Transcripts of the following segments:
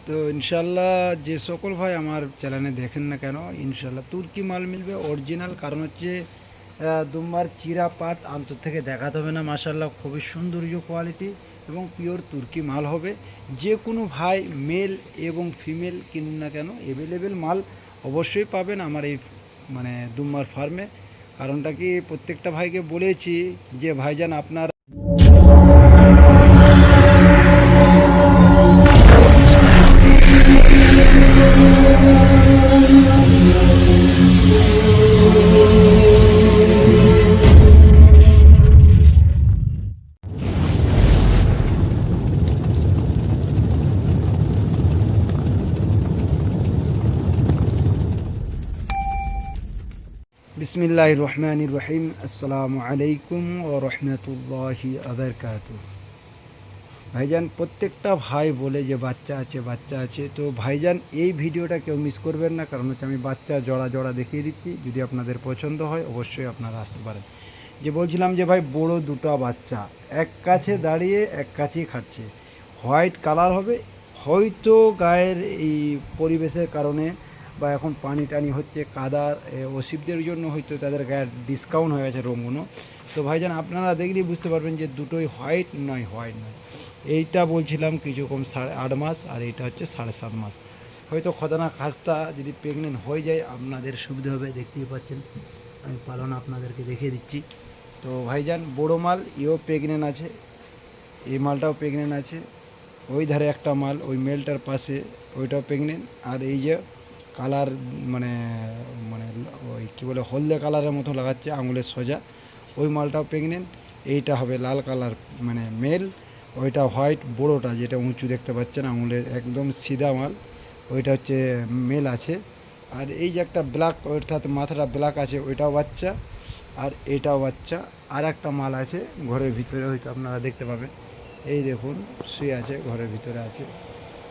তো ইনশাল্লাহ যে সকল ভাই আমার চ্যানেলে দেখেন না কেন, ইনশাল্লাহ তুর্কি মাল মিলবে অরিজিনাল। কারণ হচ্ছে দুম্বার চিরা পাট আন্তর থেকে দেখাতে হবে না। মাশাল্লাহ খুবই সৌন্দর্য কোয়ালিটি এবং পিওর তুর্কি মাল হবে। যে কোনো ভাই মেল এবং ফিমেল কিনুন না কেন, অ্যাভেলেবেল মাল অবশ্যই পাবেন আমার এই দুম্বার ফার্মে। কারণটা কি, প্রত্যেকটা ভাইকে বলেছি যে ভাইজান আপনার বিসমিল্লাহির রহমানির রহিম। আসসালামু আলাইকুম ও রহমতুল্লাহি আবরকাতুহ। ভাইজান প্রত্যেকটা ভাই বলে যে বাচ্চা আছে বাচ্চা আছে, তো ভাইজান এই ভিডিওটা কেউ মিস করবেন না। কারণ হচ্ছে আমি বাচ্চা জোড়া জোড়া দেখিয়ে দিচ্ছি, যদি আপনাদের পছন্দ হয় অবশ্যই আপনারা আসতে পারেন। যে বলছিলাম যে ভাই বড় দুটো বাচ্চা এক কাছে দাঁড়িয়ে এক কাছেই খাচ্ছে, হোয়াইট কালার হবে। হয়তো গায়ের এই পরিবেশের কারণে বা এখন পানি টানি হচ্ছে কাদার অসুবিধার জন্য হয়তো তাদের গায়ের ডিসকাউন্ট হয়ে গেছে রঙগুলো। তো ভাইজান আপনারা দেখলেই বুঝতে পারবেন যে দুটোই হোয়াইট নয়, হোয়াইট নয়। এইটা বলছিলাম কিছু কম 8.5 মাস, আর এইটা হচ্ছে 7.5 মাস। হয়তো খদানা খাস্তা যদি প্রেগনেন্ট হয়ে যায় আপনাদের সুবিধা হবে। দেখতেই পাচ্ছেন আমি পালন আপনাদেরকে দেখিয়ে দিচ্ছি। তো ভাইজান বড়ো মাল এও প্রেগনেন্ট আছে, এই মালটাও প্রেগনেন্ট আছে। ওই ধারে একটা মাল ওই মেলটার পাশে, ওইটাও প্রেগনেন্ট। আর এই যে কালার মানে মানে ওই কী বলে হলদে কালারের মতো লাগাচ্ছে আঙুলের সোজা, ওই মালটাও প্রেগনেন্ট। এইটা হবে লাল কালার মানে মেল, ওইটা হোয়াইট বড়োটা যেটা উঁচু দেখতে পাচ্ছেন আঙুলের একদম সিধা মাল, ওইটা হচ্ছে মেল আছে। আর এই যে একটা ব্ল্যাক, অর্থাৎ মাথাটা ব্ল্যাক আছে, ওইটাও বাচ্চা। আর এটাও বাচ্চা। আর একটা মাল আছে ঘরের ভিতরে, হয়তো আপনারা দেখতে পাবেন, এই দেখুন শুয়ে আছে ঘরের ভিতরে আছে।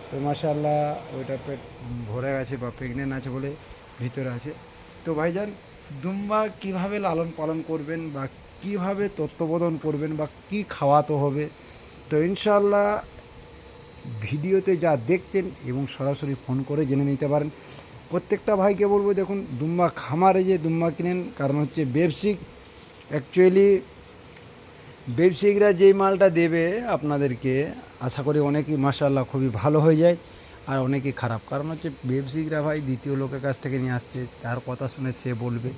তো মাশাআল্লাহ ওইটা পেট ভরে গেছে বা প্রেগনেন্ট আছে বলে ভিতরে আছে। তো ভাইজান দুম্বা কিভাবে লালন পালন করবেন বা কিভাবে তত্ত্বাবধান করবেন বা কি খাওয়াতে হবে, তো ইনশাআল্লাহ ভিডিওতে যা দেখছেন এবং সরাসরি ফোন করে জেনে নিতে পারেন। প্রত্যেকটা ভাইকে বলবো, দেখুন দুম্বা খামারে যে দুম্বা কিনেন, কারণ হচ্ছে ব্যবসায়িক অ্যাকচুয়ালি ব্যবসায়িকরা যেই মালটা দেবে আপনাদেরকে, আশা করি অনেকেই মাশাআল্লাহ খুবই ভালো হয়ে যায়, আর অনেকেই খারাপ। কারণ হচ্ছে ব্যবসায়িকরা ভাই দ্বিতীয় লোকের কাছ থেকে নিয়ে আসছে, তার কথা শুনে সে বলবে।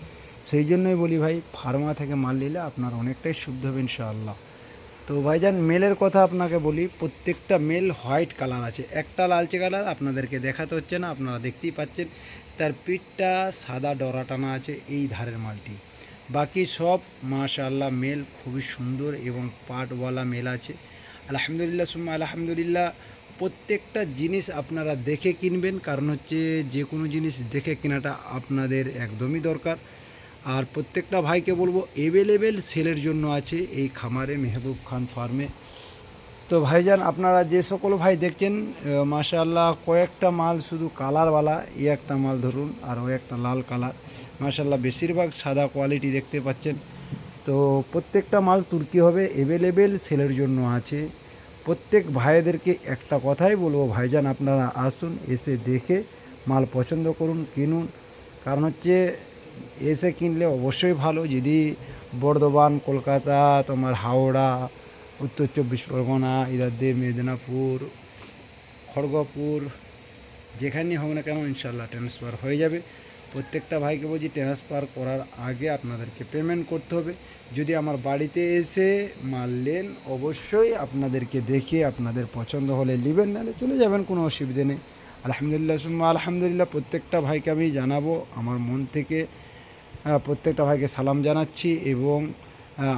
সেই জন্যই বলি ভাই ফার্মা থেকে মাল নিলে আপনার অনেকটাই শুদ্ধ হবে ইনশাআল্লাহ। তো ভাইজান মেলের কথা আপনাকে বলি, প্রত্যেকটা মেল হোয়াইট কালার আছে, একটা লালচে কালার আপনাদেরকে দেখাতে হচ্ছে না, আপনারা দেখতেই পাচ্ছেন। তার পিঠটা সাদা ডরা টানা আছে এই ধারের মালটি। বাকি সব মাশাআল্লাহ মেল খুবই সুন্দর এবং পাটওয়ালা মেল আছে। আলহামদুলিল্লাহ সুম্মা আলহামদুলিল্লাহ। প্রত্যেকটা জিনিস আপনারা দেখে কিনবেন, কারণ হচ্ছে যে কোনো জিনিস দেখে কেনাটা আপনাদের একদমই দরকার। আর প্রত্যেকটা ভাইকে বলবো অ্যাভেলেবেল সেলের জন্য আছে এই খামারে মেহবুব খান ফার্মে। তো ভাইজান আপনারা যে সকল ভাই দেখছেন মাশাআল্লাহ কয়েকটা মাল শুধু কালারওয়ালা, এই একটা মাল ধরুন আর ওই একটা লাল কালার, মাশাআল্লাহ বেশিরভাগ সাদা কোয়ালিটি দেখতে পাচ্ছেন। তো প্রত্যেকটা মাল তুর্কি হবে, অ্যাভেলেবেল সেলের জন্য আছে। প্রত্যেক ভাইদেরকে একটা কথাই বলবো, ভাইজান আপনারা আসুন, এসে দেখে মাল পছন্দ করুন, কিনুন। কারণ হচ্ছে এসে কিনলে অবশ্যই ভালো। যদি বর্ধমান, কলকাতা, তোমার হাওড়া, উত্তর 24 পরগনা, ইধার দিয়ে মেদিনীপুর, খড়গপুর, যেখানেই হোক না কেন ইনশাল্লাহ ট্রান্সফার হয়ে যাবে। প্রত্যেকটা ভাইকে বলছি ট্রান্সফার করার আগে আপনাদেরকে পেমেন্ট করতে হবে। যদি আমার বাড়িতে এসে মাল নেন অবশ্যই আপনাদেরকে দেখে আপনাদের পছন্দ হলে নেবেন, নাহলে চলে যাবেন, কোনো অসুবিধে নেই। আলহামদুলিল্লাহ সুম্মা আলহামদুলিল্লাহ। প্রত্যেকটা ভাইকে আমি জানাবো আমার মন থেকে, প্রত্যেকটা ভাইকে সালাম জানাচ্ছি এবং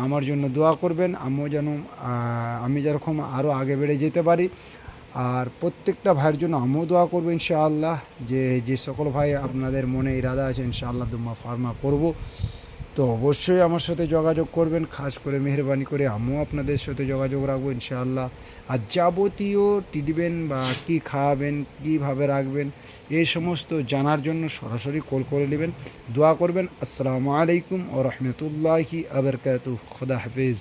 আমার জন্য দোয়া করবেন। আমি যেরকম আরও আগে বেড়ে যেতে পারি, আর প্রত্যেকটা ভাইয়ের জন্য আমিও দোয়া করবো ইনশাআল্লাহ। যে সকল ভাই আপনাদের মনে ইরাদা আছে ইনশাআল্লাহ দুম্বা ফার্মা করব, তো অবশ্যই আমার সাথে যোগাযোগ করবেন। খাস করে মেহরবানি করে আমিও আপনাদের সাথে যোগাযোগ রাখবো ইনশাআল্লাহ। আর যাবতীয় ট্রিটমেন্ট বা কী খাওয়াবেন, কীভাবে রাখবেন, এই সমস্ত জানার জন্য সরাসরি কল করে নেবেন। দোয়া করবেন। আসসালামু আলাইকুম ওয়া রাহমাতুল্লাহি ওয়া বারাকাতুহু। খোদা হাফেজ।